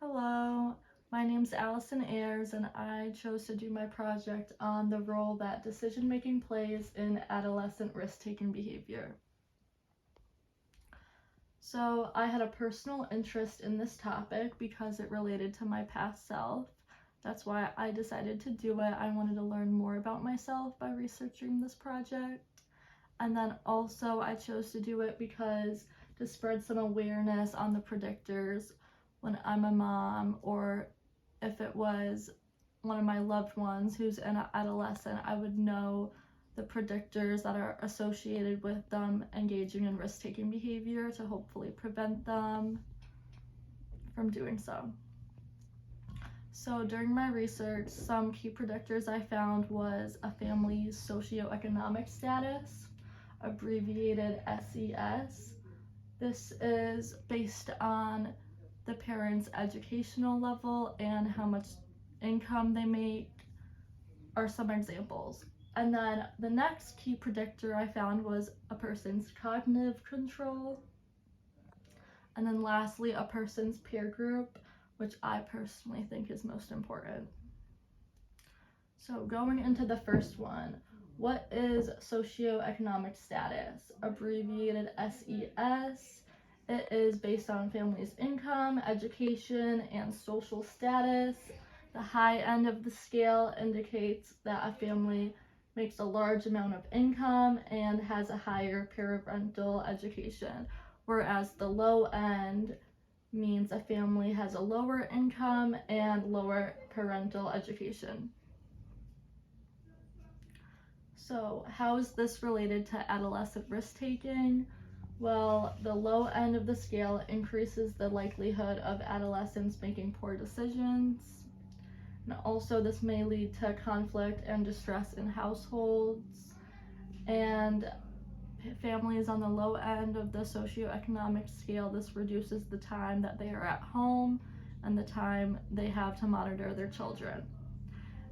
Hello, my name's Allison Ayers, and I chose to do my project on the role that decision making plays in adolescent risk taking behavior. So, I had a personal interest in this topic because it related to my past self. That's why I decided to do it. I wanted to learn more about myself by researching this project. And then also, I chose to do it because to spread some awareness on the predictors when I'm a mom, or if it was one of my loved ones who's an adolescent, I would know the predictors that are associated with them engaging in risk-taking behavior to hopefully prevent them from doing so. So during my research, some key predictors I found was a family's socioeconomic status, abbreviated SES. This is based on the parents' educational level and how much income they make are some examples. And then the next key predictor I found was a person's cognitive control. And then lastly, a person's peer group, which I personally think is most important. So going into the first one, what is socioeconomic status? Abbreviated SES. It is based on family's income, education, and social status. The high end of the scale indicates that a family makes a large amount of income and has a higher parental education, whereas the low end means a family has a lower income and lower parental education. So how is this related to adolescent risk-taking? Well, the low end of the scale increases the likelihood of adolescents making poor decisions. And also this may lead to conflict and distress in households. And families on the low end of the socioeconomic scale, this reduces the time that they are at home and the time they have to monitor their children.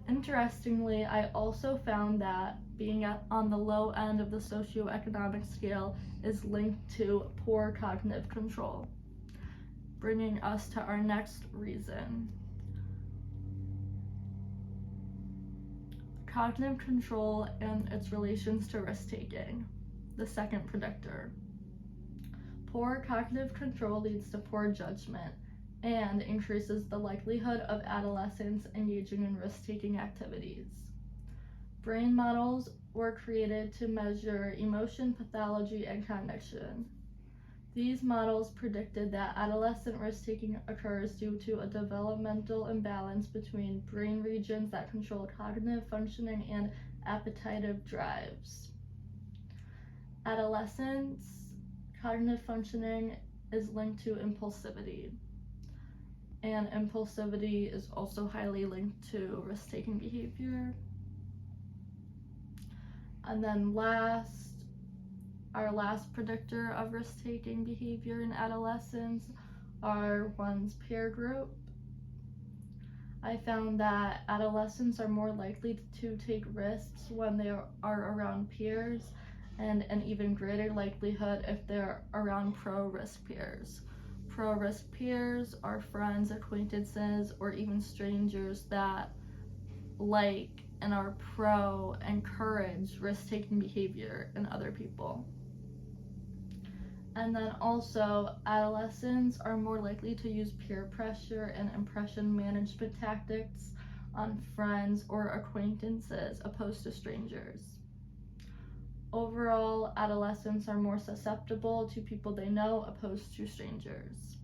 Interestingly, I also found that being on the low end of the socioeconomic scale is linked to poor cognitive control, bringing us to our next reason. Cognitive control and its relations to risk-taking, the second predictor. Poor cognitive control leads to poor judgment and increases the likelihood of adolescents engaging in risk-taking activities. Brain models were created to measure emotion, pathology, and cognition. These models predicted that adolescent risk-taking occurs due to a developmental imbalance between brain regions that control cognitive functioning and appetitive drives. Adolescents' cognitive functioning is linked to impulsivity, and impulsivity is also highly linked to risk-taking behavior. And then our last predictor of risk-taking behavior in adolescents are one's peer group. I found that adolescents are more likely to take risks when they are around peers, and an even greater likelihood if they're around pro-risk peers. Pro-risk peers are friends, acquaintances, or even strangers that like and are encourage risk-taking behavior in other people. And then also, adolescents are more likely to use peer pressure and impression management tactics on friends or acquaintances opposed to strangers. Overall, adolescents are more susceptible to people they know opposed to strangers.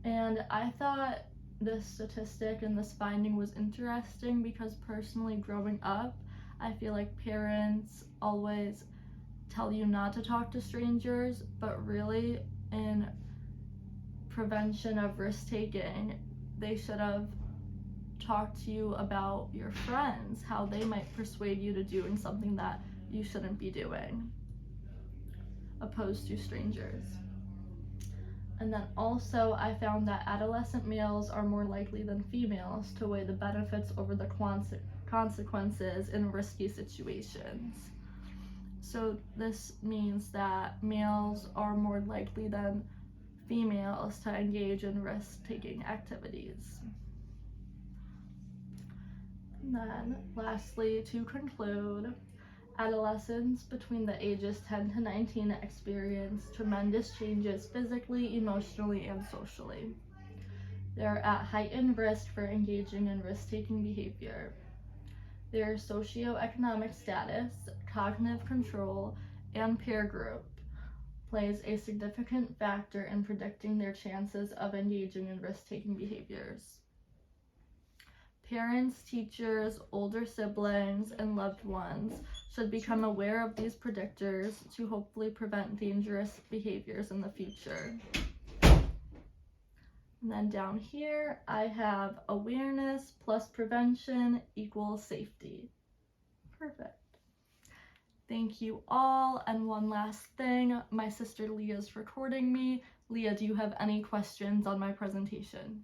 And I thought this statistic and this finding was interesting because personally growing up, I feel like parents always tell you not to talk to strangers, but really in prevention of risk-taking, they should have talked to you about your friends, how they might persuade you to doing something that you shouldn't be doing, opposed to strangers. And then also I found that adolescent males are more likely than females to weigh the benefits over the consequences in risky situations. So this means that males are more likely than females to engage in risk-taking activities. And then, lastly, to conclude, adolescents between the ages 10 to 19 experience tremendous changes physically, emotionally, and socially. They're at heightened risk for engaging in risk-taking behavior. Their socioeconomic status, cognitive control, and peer group plays a significant factor in predicting their chances of engaging in risk-taking behaviors. Parents, teachers, older siblings, and loved ones should become aware of these predictors to hopefully prevent dangerous behaviors in the future. And then down here, I have awareness plus prevention equals safety. Perfect. Thank you all. And one last thing, my sister Leah's recording me. Leah, do you have any questions on my presentation?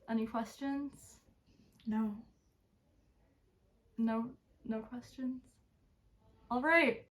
Any questions? No. No questions? All right.